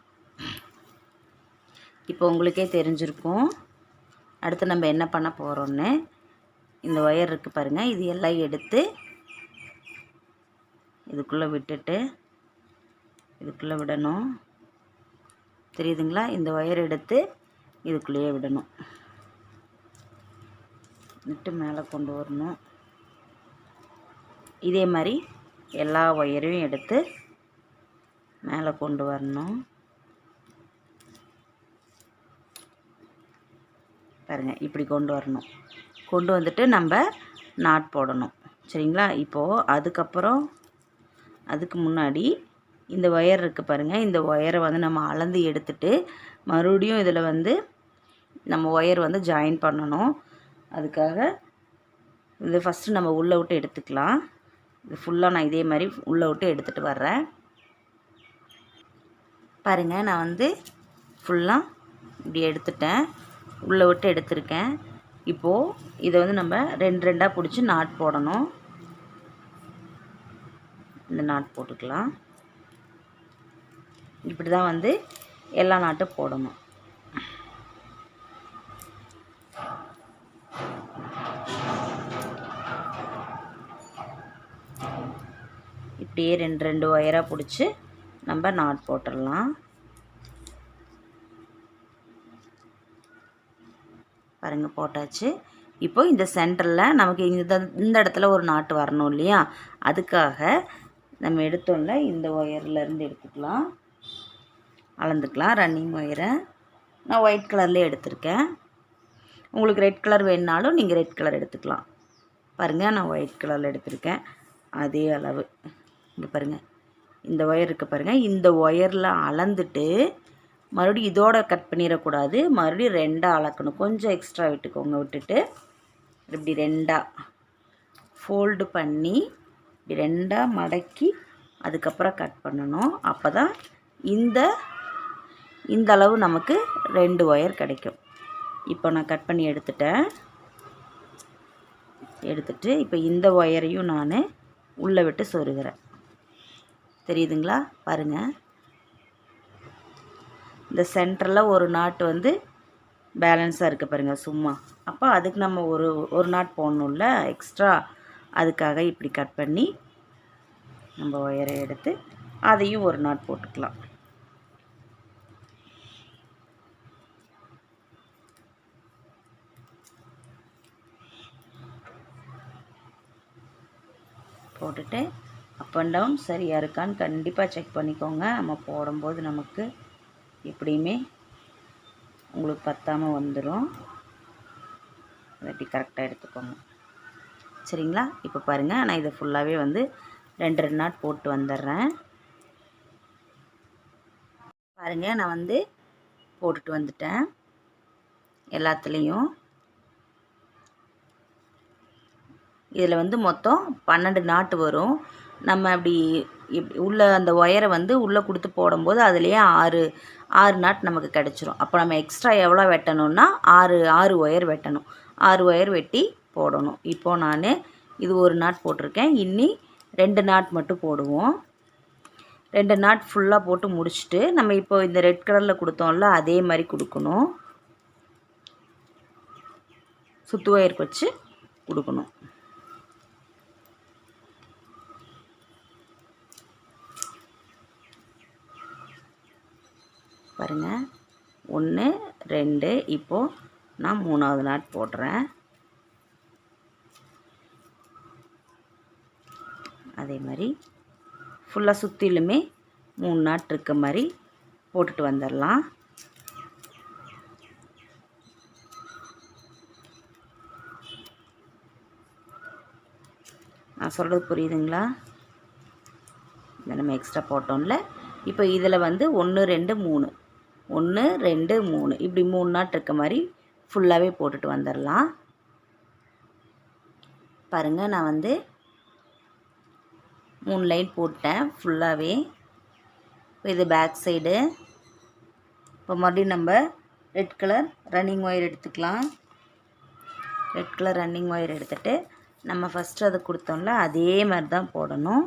இப்போ உங்களுக்கே தெரிஞ்சிருக்கும் அடுத்து நம்ம என்ன பண்ண போகிறோன்னு. இந்த ஒயர் இருக்குது பாருங்கள், இது எல்லாம் எடுத்து இதுக்குள்ளே விட்டுட்டு இதுக்குள்ளே விடணும். தெரியுதுங்களா? இந்த ஒயர் எடுத்து இதுக்குள்ளேயே விடணும். விட்டு மேலே கொண்டு வரணும். இதே மாதிரி எல்லா ஒயரையும் எடுத்து மேலே கொண்டு வரணும். பாருங்கள், இப்படி கொண்டு வரணும். கொண்டு வந்துட்டு நம்ம நாட் போடணும். சரிங்களா? இப்போது அதுக்கு முன்னாடி இந்த ஒயர் இருக்குது பாருங்கள், இந்த ஒயரை வந்து நம்ம அளந்து எடுத்துட்டு மறுபடியும் இதில் வந்து நம்ம ஒயர் வந்து ஜாயின் பண்ணணும். அதுக்காக இது ஃபஸ்ட்டு நம்ம உள்ளே விட்டு எடுத்துக்கலாம். இது ஃபுல்லாக நான் இதே மாதிரி உள்ளே விட்டு எடுத்துகிட்டு வர்றேன். பாருங்கள், நான் வந்து ஃபுல்லாக இப்படி எடுத்துட்டேன், உள்ளே விட்டு எடுத்திருக்கேன். இப்போது இதை வந்து நம்ம ரெண்டாக பிடிச்சி நாட் போடணும். இந்த நாட் போட்டுக்கலாம். இப்படி தான் வந்து எல்லா நாட்டும் போடணும். இப்படியே ரெண்டு ஒயராக பிடிச்சி நம்ம நாட் போட்டுடலாம். பாருங்கள், போட்டாச்சு. இப்போ இந்த சென்டரில் நமக்கு இந்த இடத்துல ஒரு நாட்டு வரணும் இல்லையா? அதுக்காக நம்ம எடுத்தோம்ல இந்த ஒயர்லேருந்து எடுத்துக்கலாம், அளந்துக்கலாம். ரன்னிங் ஒயரை நான் ஒயிட் கலர்லேயே எடுத்திருக்கேன். உங்களுக்கு ரெட் கலர் வேணுனாலும் நீங்கள் ரெட் கலர் எடுத்துக்கலாம். பாருங்கள், நான் ஒயிட் கலரில் எடுத்திருக்கேன். அதே அளவு இங்கே பாருங்கள், இந்த ஒயர் இருக்குது பாருங்கள், இந்த ஒயரில் அளந்துட்டு மறுபடியும் இதோட கட் பண்ணிடக்கூடாது, மறுபடியும் ரெண்டாக அளக்கணும். கொஞ்சம் எக்ஸ்ட்ரா விட்டுக்கோங்க. விட்டுட்டு இப்படி ரெண்டாக ஃபோல்டு பண்ணி இப்படி ரெண்டாக மடக்கி அதுக்கப்புறம் கட் பண்ணணும். அப்போ தான் இந்த அளவு நமக்கு 2 ஒயர் கிடைக்கும். இப்போ நான் கட் பண்ணி எடுத்துட்டு இப்போ இந்த ஒயரையும் நான் உள்ளே விட்டு சொருகிறேன். தெரியுதுங்களா? பாருங்கள், இந்த சென்டரில் ஒரு நாட்டு வந்து பேலன்ஸாக இருக்குது பாருங்கள் சும்மா. அப்போ அதுக்கு நம்ம ஒரு நாட் போடணும்ல எக்ஸ்ட்ரா. அதுக்காக இப்படி கட் பண்ணி நம்ம ஒயரை எடுத்து அதையும் ஒரு நாட் போட்டுக்கலாம். போட்டுட்டு அப் அண்ட் டவுன் சரியாக இருக்கான்னு கண்டிப்பாக செக் பண்ணிக்கோங்க. நம்ம போடும்போது நமக்கு எப்படியுமே உங்களுக்கு பத்தாமல் வந்துடும். அதை எப்படி கரெக்டாக எடுத்துக்கோங்க. சரிங்களா? இப்போ பாருங்கள், நான் இதை ஃபுல்லாகவே வந்து 2 நாட் போட்டு வந்துடுறேன். பாருங்கள், நான் வந்து போட்டுட்டு வந்துட்டேன் எல்லாத்துலேயும். இதில் வந்து மொத்தம் 12 நாட்டு வரும். நம்ம அப்படி உள்ள அந்த ஒயரை வந்து உள்ளே கொடுத்து போடும்போது அதுலேயே 6 நாட் நமக்கு கிடச்சிரும். அப்போ நம்ம எக்ஸ்ட்ரா எவ்வளோ வெட்டணும்னா 6 ஒயர் வெட்டணும். 6 ஒயர் வெட்டி போடணும். இப்போது நான் இது ஒரு நாட் போட்டிருக்கேன். இன்னி 2 நாட் மட்டும் போடுவோம். 2 நாட் ஃபுல்லாக போட்டு முடிச்சுட்டு நம்ம இப்போ இந்த ரெட் கலரில் கொடுத்தோம்ல அதே மாதிரி கொடுக்கணும். சுத்து ஒயருக்கு வச்சு கொடுக்கணும். பாருங்கள், 1 2 இப்போது நான் 3ஆவது நாட் போடுறேன். அதே மாதிரி ஃபுல்லாக சுற்றிலுமே 3 நாட் இருக்க மாதிரி போட்டுட்டு வந்துடலாம். நான் சொல்கிறது புரியுதுங்களா? இதை நம்ம எக்ஸ்ட்ரா போட்டோம்ல. இப்போ இதில் வந்து 1 2 3 1 2 3 இப்படி 3 நாட் இருக்க மாதிரி ஃபுல்லாகவே போட்டுட்டு வந்துடலாம். பாருங்கள், நான் வந்து 3 லைன் போட்டேன் ஃபுல்லாகவே. இப்போ இது பேக் சைடு. இப்போ மறுபடியும் நம்ம ரெட் கலர் ரன்னிங் ஒயர் எடுத்துக்கலாம். ரெட் கலர் ரன்னிங் ஒயர் எடுத்துகிட்டு நம்ம ஃபஸ்ட்டு அதை கொடுத்தோம்ல அதே மாதிரி தான் போடணும்.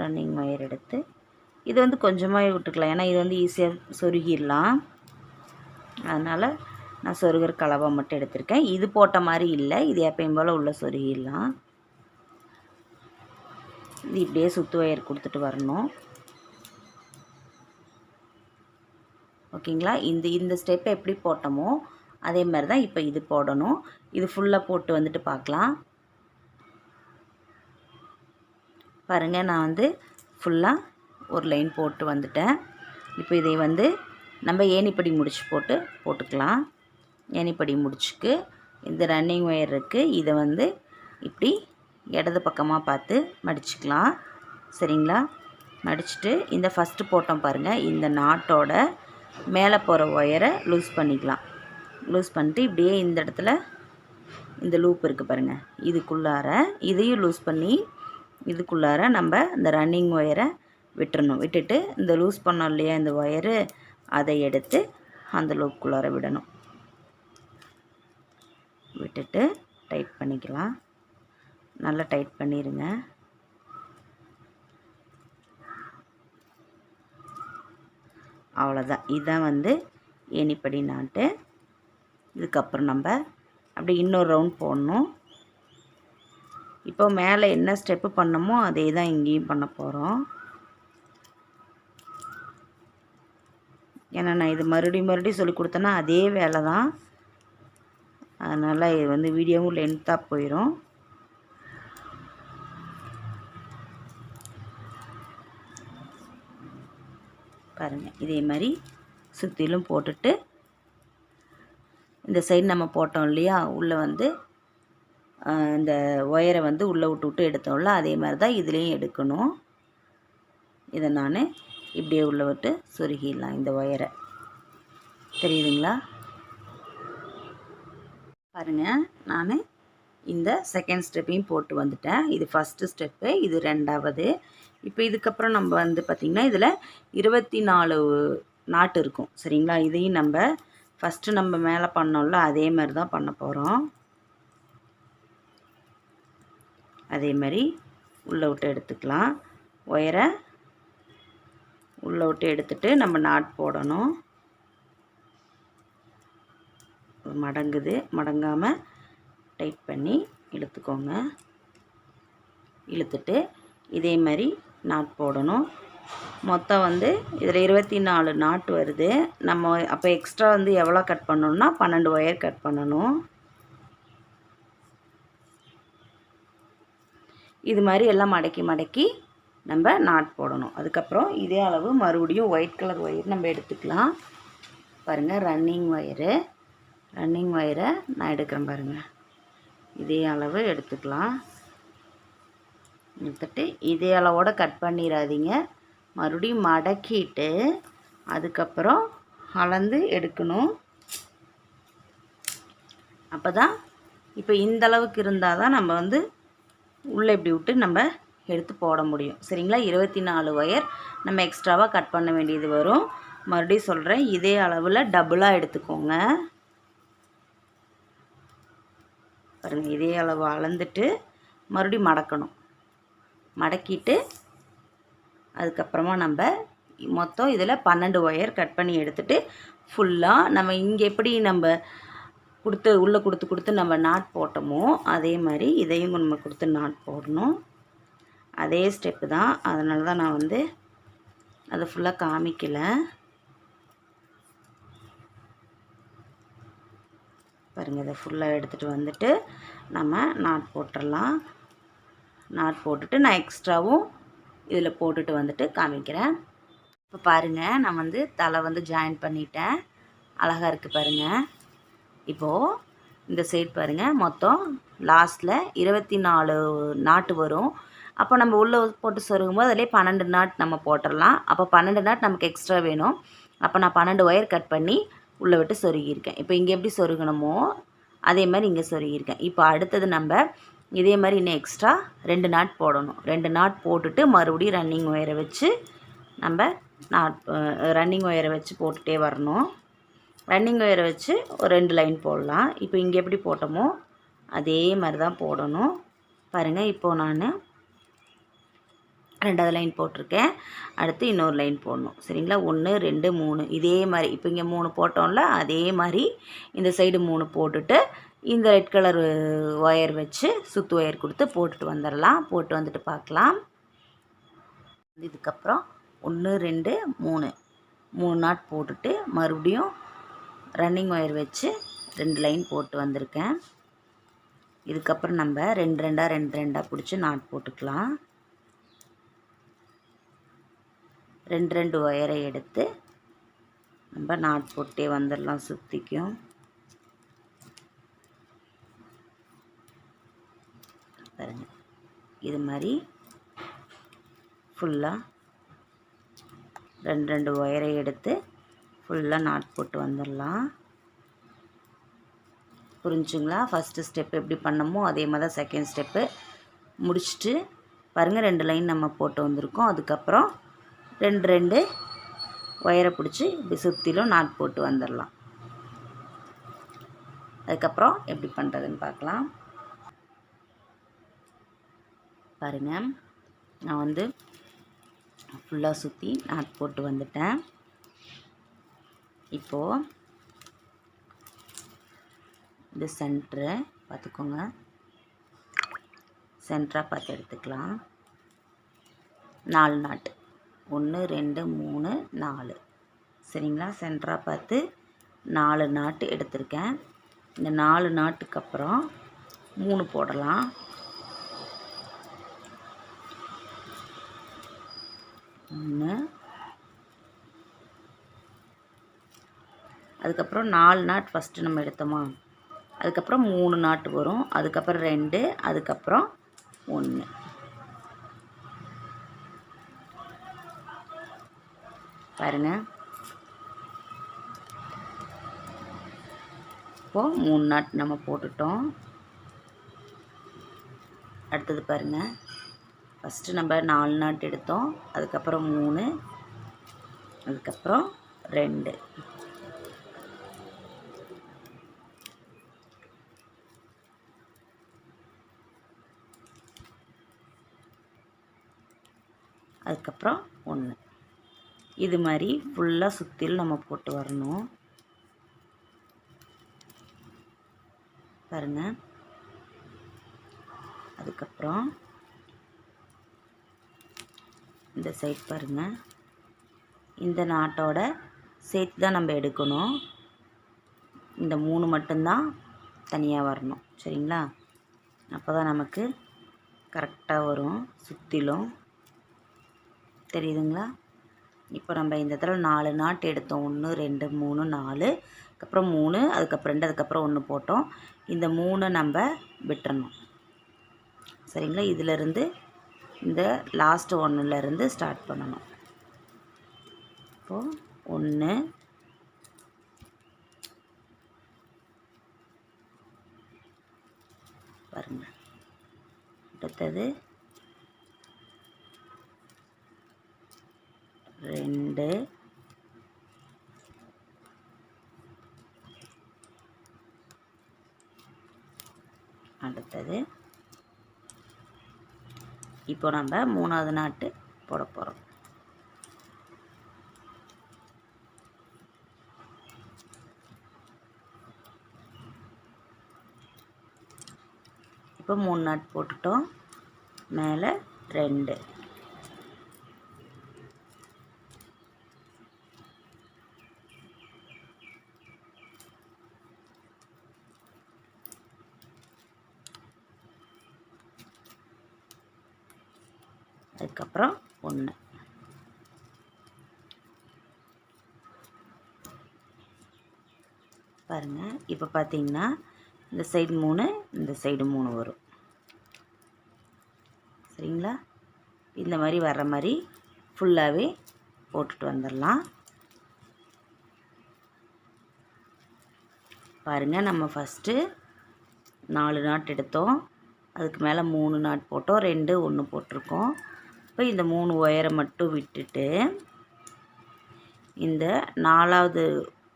ரன்னிங் ஒயர் எடுத்து இது வந்து கொஞ்சமாக விட்டுக்கலாம், ஏன்னா இது வந்து ஈஸியாக சொருகிடலாம். அதனால் நான் சொருகிற கலவை மட்டும் எடுத்திருக்கேன். இது போட்ட மாதிரி இல்லை, இது எப்பயும் போல் உள்ள சொருகிடலாம். இது இப்படியே சுற்று ஒயர் கொடுத்துட்டு வரணும். ஓகேங்களா? இந்த ஸ்டெப்பை எப்படி போட்டோமோ அதே மாதிரி தான் இப்போ இது போடணும். இது ஃபுல்லாக போட்டு வந்துட்டு பார்க்கலாம். பாருங்கள், நான் வந்து ஃபுல்லாக ஒரு லைன் போட்டு வந்துட்டேன். இப்போ இதை வந்து நம்ம ஏணிப்படி முடிச்சு போட்டுக்கலாம். ஏணிப்படி முடிச்சுக்கு இந்த ரன்னிங் ஒயர் இருக்குது, இதை வந்து இப்படி இடது பக்கமாக பார்த்து மடிச்சுக்கலாம். சரிங்களா? மடிச்சுட்டு இந்த ஃபஸ்ட்டு போட்டோம் பாருங்கள், இந்த நாட்டோட மேலே போகிற ஒயரை லூஸ் பண்ணிக்கலாம். லூஸ் பண்ணிட்டு இப்படியே இந்த இடத்துல இந்த லூப் இருக்குது பாருங்கள், இதுக்குள்ளார இதையும் லூஸ் பண்ணி இதுக்குள்ளார நம்ம இந்த ரன்னிங் ஒயரை விட்டுறணும். விட்டுட்டு இந்த லூஸ் பண்ணோம் இல்லையா இந்த ஒயரு, அதை எடுத்து அந்த லூப்புக்குள்ளார விடணும். விட்டுட்டு டைட் பண்ணிக்கலாம். நல்லா டைட் பண்ணிடுங்க. அவ்வளோதான். இதுதான் வந்து ஏணிப்படி நாட்டு. இதுக்கப்புறம் நம்ம அப்படி இன்னொரு ரவுண்ட் போடணும். இப்போ மேலே என்ன ஸ்டெப்பு பண்ணமோ அதே தான் இங்கேயும் பண்ண போகிறோம். ஏன்னா நான் இது மறுபடியும் சொல்லி கொடுத்தேன்னா அதே வேலை தான், அதனால் இது வந்து வீடியோவும் லென்த்தாக போயிடும். பாருங்கள், இதே மாதிரி சுற்றிலும் போட்டுட்டு இந்த சைடு நம்ம போட்டோம் இல்லையா, உள்ளே வந்து இந்த ஒயரை வந்து உள்ளே விட்டு எடுத்தோம்ல, அதே மாதிரி தான் இதுலேயும் எடுக்கணும். இதை நான் இப்படியே உள்ளே விட்டு சொருகிடலாம் இந்த ஒயரை. தெரியுதுங்களா? பாருங்கள், நான் இந்த செகண்ட் ஸ்டெப்பையும் போட்டு வந்துட்டேன். இது ஃபஸ்ட்டு ஸ்டெப்பு, இது ரெண்டாவது. இப்போ இதுக்கப்புறம் நம்ம வந்து பார்த்திங்கன்னா இதில் 24 நாட்டு இருக்கும். சரிங்களா? இதையும் நம்ம ஃபஸ்ட்டு நம்ம மேலே பண்ணோம்ல அதே மாதிரி தான் பண்ண போகிறோம். அதே மாதிரி உள்ளே விட்டு எடுத்துக்கலாம். ஒயரை உள்ளே விட்டு எடுத்துட்டு நம்ம நாட் போடணும். மடங்குது, மடங்காமல் டைட் பண்ணி இழுத்துக்கோங்க. இழுத்துட்டு இதே மாதிரி நாட் போடணும். மொத்தம் வந்து இதில் 24 நாட் வருது. நம்ம அப்போ எக்ஸ்ட்ரா வந்து எவ்வளோ கட் பண்ணணும்னா 12 ஒயர் கட் பண்ணணும். இது மாதிரி எல்லாம் மடக்கி நம்ம நாட் போடணும். அதுக்கப்புறம் இதே அளவு மறுபடியும் ஒயிட் கலர் ஒயர் நம்ம எடுத்துக்கலாம். பாருங்கள், ரன்னிங் ஒயரை நான் எடுக்கிறேன் பாருங்கள். இதே அளவு எடுத்துக்கலாம். எடுத்துட்டு இதே அளவோடு கட் பண்ணிடாதீங்க. மறுபடியும் மடக்கிட்டு அதுக்கப்புறம் அளந்து எடுக்கணும். அப்போ தான் இப்போ இந்த அளவுக்கு இருந்தால் தான் நம்ம வந்து உள்ளே இப்படி விட்டு நம்ம எடுத்து போட முடியும். சரிங்களா? 24 ஒயர் நம்ம எக்ஸ்ட்ராவாக கட் பண்ண வேண்டியது வரும். மறுபடியும் சொல்கிறேன், இதே அளவில் டபுளாக எடுத்துக்கோங்க. பாருங்கள், இதே அளவு அளந்துட்டு மறுபடியும் மடக்கணும். மடக்கிட்டு அதுக்கப்புறமா நம்ம மொத்தம் இதில் 12 ஒயர் கட் பண்ணி எடுத்துகிட்டு ஃபுல்லாக நம்ம இங்கே எப்படி நம்ம உள்ளே கொடுத்து நம்ம நாட் போட்டோமோ அதே மாதிரி இதையும் நம்ம கொடுத்து நாட் போடணும். அதே ஸ்டெப்பு தான், அதனால தான் நான் வந்து அதை ஃபுல்லாக காமிக்கலை. பாருங்கள், இதை ஃபுல்லாக எடுத்துகிட்டு வந்துட்டு நம்ம நாட் போட்டுடலாம். நாட் போட்டுட்டு நான் எக்ஸ்ட்ராவும் இதில் போட்டுட்டு வந்துட்டு காமிக்கிறேன். இப்போ பாருங்கள், நான் வந்து தலை வந்து ஜாயின் பண்ணிட்டேன். அழகாக இருக்குது பாருங்கள். இப்போது இந்த சைடு பாருங்கள், மொத்தம் லாஸ்ட்டில் 24 நாட்டு வரும். அப்போ நம்ம உள்ளே போட்டு சொருகும்போது அதிலே 12 நாட் நம்ம போட்டுடலாம். அப்போ 12 நாட் நமக்கு எக்ஸ்ட்ரா வேணும். அப்போ நான் 12 ஒயர் கட் பண்ணி உள்ளே விட்டு சொருகியிருக்கேன். இப்போ இங்கே எப்படி சொருகணுமோ அதே மாதிரி இங்கே சொருகியிருக்கேன். இப்போ அடுத்தது நம்ம இதே மாதிரி இன்னும் எக்ஸ்ட்ரா 2 நாட் போடணும். 2 நாட் போட்டுட்டு மறுபடியும் ரன்னிங் ஒயரை வச்சு நம்ம ரன்னிங் ஒயரை வச்சு போட்டுகிட்டே வரணும். ரன்னிங் ஒயரை வச்சு ஒரு 2 லைன் போடலாம். இப்போ இங்கே எப்படி போட்டோமோ அதே மாதிரி தான் போடணும். பாருங்கள், இப்போது நான் 2வது லைன் போட்டிருக்கேன். அடுத்து இன்னொரு லைன் போடணும். சரிங்களா? 1 2 3 இதே மாதிரி. இப்போ இங்கே 3 போட்டோம்ல, அதே மாதிரி இந்த சைடு 3 போட்டுட்டு இந்த ரெட் கலர் ஒயர் வச்சு சுத்து ஒயர் கொடுத்து போட்டுட்டு வந்துடலாம். போட்டு வந்துட்டு பார்க்கலாம். இதுக்கப்புறம் 1 2 3 நாட் போட்டுட்டு மறுபடியும் ரன்னிங் ஒயர் வச்சு 2 லைன் போட்டு வந்திருக்கேன். இதுக்கப்புறம் நம்ம 2 2 பிடிச்சி நாட் போட்டுக்கலாம். 2 ஒயரை எடுத்து நம்ம நாட் போட்டே வந்துடலாம் சுற்றிக்கும். பாருங்க, இது மாதிரி ஃபுல்லாக 2 ஒயரை எடுத்து ஃபுல்லாக நாட் போட்டு வந்துடலாம். புரிஞ்சுங்களா? ஃபஸ்ட்டு ஸ்டெப் எப்படி பண்ணமோ அதே மாதிரி தான் செகண்ட் ஸ்டெப்பு முடிச்சுட்டு பாருங்கள், 2 லைன் நம்ம போட்டு வந்திருக்கோம். அதுக்கப்புறம் 2 ஒயரை பிடிச்சி இப்படி சுற்றிலும் நாட் போட்டு வந்துடலாம். அதுக்கப்புறம் எப்படி பண்ணுறதுன்னு பார்க்கலாம். பாருங்கள், நான் வந்து ஃபுல்லாக சுற்றி நாட் போட்டு வந்துட்டேன். இப்போது இந்த சென்டரை பார்த்துக்கோங்க, சென்டராக பார்த்து எடுத்துக்கலாம். 4 நாட்டு 1 2 3 4. சரிங்களா? சென்டராக பார்த்து 4 நாட்டு எடுத்திருக்கேன். இந்த 4 நாட்டுக்கு அப்புறம் 3 போடலாம். 1, அதுக்கப்புறம் 4 நாட் ஃபஸ்ட்டு நம்ம எடுத்தோமா, அதுக்கப்புறம் 3 நாட்டு வரும், அதுக்கப்புறம் 2, அதுக்கப்புறம் 1. பாருங்கள், இப்போது 3 நாட் நம்ம போட்டுட்டோம். அடுத்தது பாருங்கள், ஃபஸ்ட்டு நம்ம 4 நாட் எடுத்தோம், அதுக்கப்புறம் 3, அதுக்கப்புறம் 2. அதுக்கப்புறம் 1. இது மாதிரி ஃபுல்லாக சுற்றிலும் நம்ம போட்டு வரணும். பாருங்கள், அதுக்கப்புறம் இந்த சைட் பாருங்கள், இந்த நாட்டோட சேர்த்து தான் நம்ம எடுக்கணும். இந்த 3 மட்டும்தான் தனியாக வரணும். சரிங்களா? அப்போ தான் நமக்கு கரெக்டாக வரும் சுற்றிலும். தெரியுதுங்களா? இப்போ நம்ம இந்த இடத்துல 4 நாட் எடுத்தோம். 1 2 3 4, அதுக்கப்புறம் 3, அதுக்கப்புறம் 2, அதுக்கப்புறம் 1 போட்டோம். இந்த 3 நம்ம விட்டுறணும். சரிங்களா? இதிலேருந்து இந்த லாஸ்ட் 1லேருந்து ஸ்டார்ட் பண்ணணும். இப்போது 1, பாருங்கள், அடுத்தது 2, அடுத்தது இப்போ நம்ம 3வது நாட்டு போட போகிறோம். இப்போ 3 நாட் போட்டுட்டோம். மேலே 2, அதுக்கப்புறம் 1. பாருங்கள், இப்போ பார்த்தீங்கன்னா இந்த சைடு 3, இந்த சைடு 3 வரும். சரிங்களா? இந்த மாதிரி வர்ற மாதிரி ஃபுல்லாகவே போட்டுட்டு வந்துடலாம். பாருங்கள், நம்ம ஃபஸ்ட்டு 4 நாட் எடுத்தோம், அதுக்கு மேலே 3 நாட் போட்டோம், 2 1 போட்டிருக்கோம். இப்போ இந்த 3 ஒயரை மட்டும் விட்டுட்டு இந்த 4வது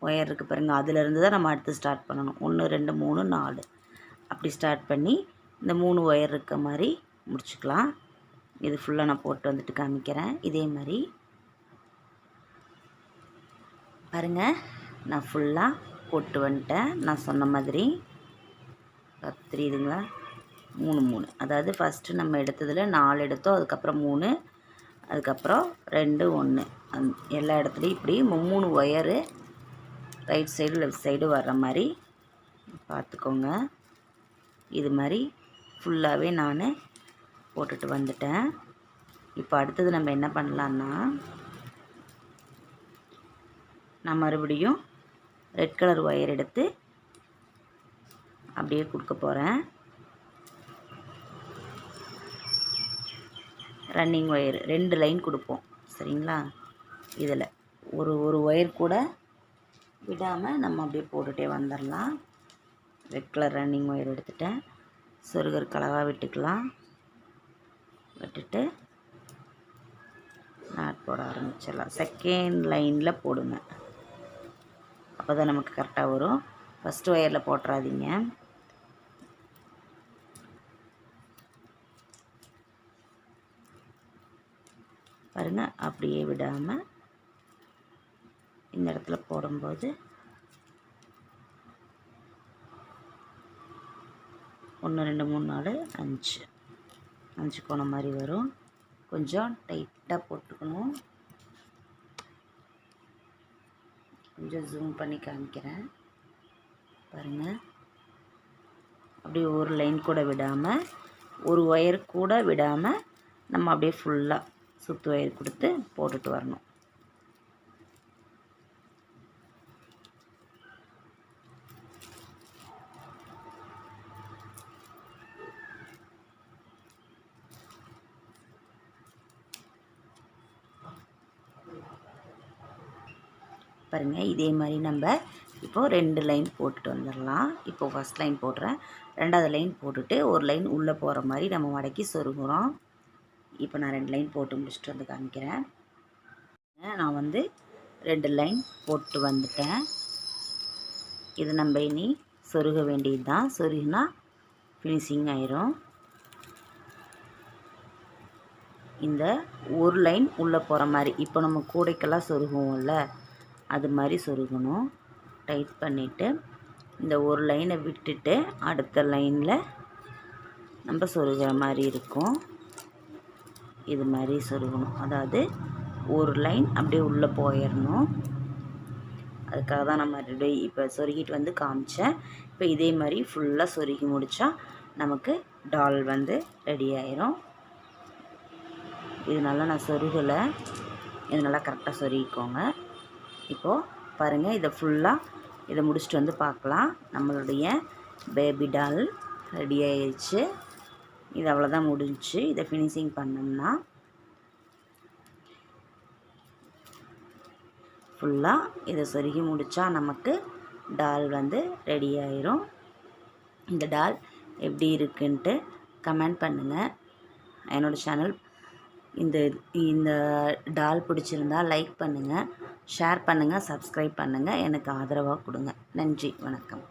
ஒயர் இருக்குது பாருங்கள், அதிலேருந்து தான் நம்ம அடுத்து ஸ்டார்ட் பண்ணணும். 1 2 3 4 அப்படி ஸ்டார்ட் பண்ணி இந்த 3 ஒயர் இருக்க மாதிரி முடிச்சுக்கலாம். இது ஃபுல்லாக நான் போட்டு வந்துட்டு காமிக்கிறேன். இதே மாதிரி பாருங்கள், நான் ஃபுல்லாக போட்டு வந்துட்டேன். நான் சொன்ன மாதிரி தெரியுதுங்களா? 3 3 அதாவது ஃபஸ்ட்டு நம்ம எடுத்ததில் 4 எடுத்தோம், அதுக்கப்புறம் 3, அதுக்கப்புறம் 2 1 எல்லா இடத்துலையும் இப்படி 3 wire right side left side வர்ற மாதிரி பார்த்துக்கோங்க. இது மாதிரி ஃபுல்லாகவே நான் போட்டுட்டு வந்துட்டேன். இப்போ அடுத்தது நம்ம என்ன பண்ணலான்னா, நான் மறுபடியும் ரெட் கலர் ஒயர் எடுத்து அப்படியே கொடுக்க போகிறேன். ரன்னிங் ஒயர் 2 லைன் கொடுப்போம், சரிங்களா? இதில் ஒரு ஒயர் கூட விடாமல் நம்ம அப்படியே போட்டுகிட்டே வந்துடலாம். ரெட் கலர் ரன்னிங் ஒயர் எடுத்துட்டேன். சொருகர் கலவாக விட்டுக்கலாம். விட்டுட்டு நாட் போட ஆரம்பிச்சிடலாம். செகண்ட் லைனில் போடுங்க, அப்போ தான் நமக்கு கரெக்டாக வரும். ஃபஸ்ட்டு ஒயரில் போட்டுறாதீங்க. பாருங்கள், அப்படியே விடாமல் இந்த இடத்துல போடும்போது 1 2 3 4 5 கோண மாதிரி வரும். கொஞ்சம் டைட்டாக போட்டுக்கணும். கொஞ்சம் ஜூம் பண்ணி காமிக்கிறேன் பாருங்கள். அப்படியே ஒரு லைன் கூட விடாமல், ஒரு ஒயர் கூட விடாமல் நம்ம அப்படியே ஃபுல்லாக சுற்று ஒயர் கொடுத்து போட்டுட்டு வரணும். பாருங்கள், இதே மாதிரி நம்ம இப்போது 2 லைன் போட்டுட்டு வந்துடலாம். இப்போது ஃபஸ்ட் லைன் போடுறேன், 2வது லைன் போட்டுட்டு ஒரு லைன் உள்ளே போகிற மாதிரி நம்ம மடக்கி சொருகுறோம். இப்போ நான் 2 லைன் போட்டு முடிச்சுட்டு வந்து காமிக்கிறேன். நான் வந்து 2 லைன் போட்டு வந்துட்டேன். இது நம்ம இனி சொருக வேண்டியது தான். சொருகினா ஃபினிஷிங் ஆயிரும். இந்த ஒரு லைன் உள்ளே போகிற மாதிரி, இப்போ நம்ம கூடைக்கெல்லாம் சொருகுவோம்ல, அது மாதிரி சொருகணும். டைட் பண்ணிவிட்டு இந்த ஒரு லைனை விட்டுட்டு அடுத்த லைனில் நம்ம சொருகிற மாதிரி இருக்கும். இது மாதிரி சொருகணும். அதாவது ஒரு லைன் அப்படியே உள்ளே போயிடணும். அதுக்காக தான் நான் மறுபடியும் இப்போ சொருகிட்டு வந்து காமிச்சேன். இப்போ இதே மாதிரி ஃபுல்லாக சொருகி முடித்தா நமக்கு டால் வந்து ரெடி ஆயிரும். இது நல்லா நான் சொருகலை, இது நல்லா கரெக்டாக சொருகிக்கோங்க. இப்போது பாருங்கள், இதை ஃபுல்லாக இதை முடிச்சுட்டு வந்து பார்க்கலாம். நம்மளுடைய பேபி டால் ரெடி ஆயிடுச்சு. இது அவ்வளோதான், முடிஞ்சிச்சு. இதை ஃபினிஷிங் பண்ணோம்னா ஃபுல்லாக இதை சொருகி முடித்தா நமக்கு டால் வந்து ரெடி ஆயிரும். இந்த டால் எப்படி இருக்குன்ட்டு கமெண்ட் பண்ணுங்கள். என்னோடய சேனல் இந்த டால் பிடிச்சிருந்தால் லைக் பண்ணுங்கள், ஷேர் பண்ணுங்கள், சப்ஸ்கிரைப் பண்ணுங்கள். எனக்கு ஆதரவாக கொடுங்க. நன்றி, வணக்கம்.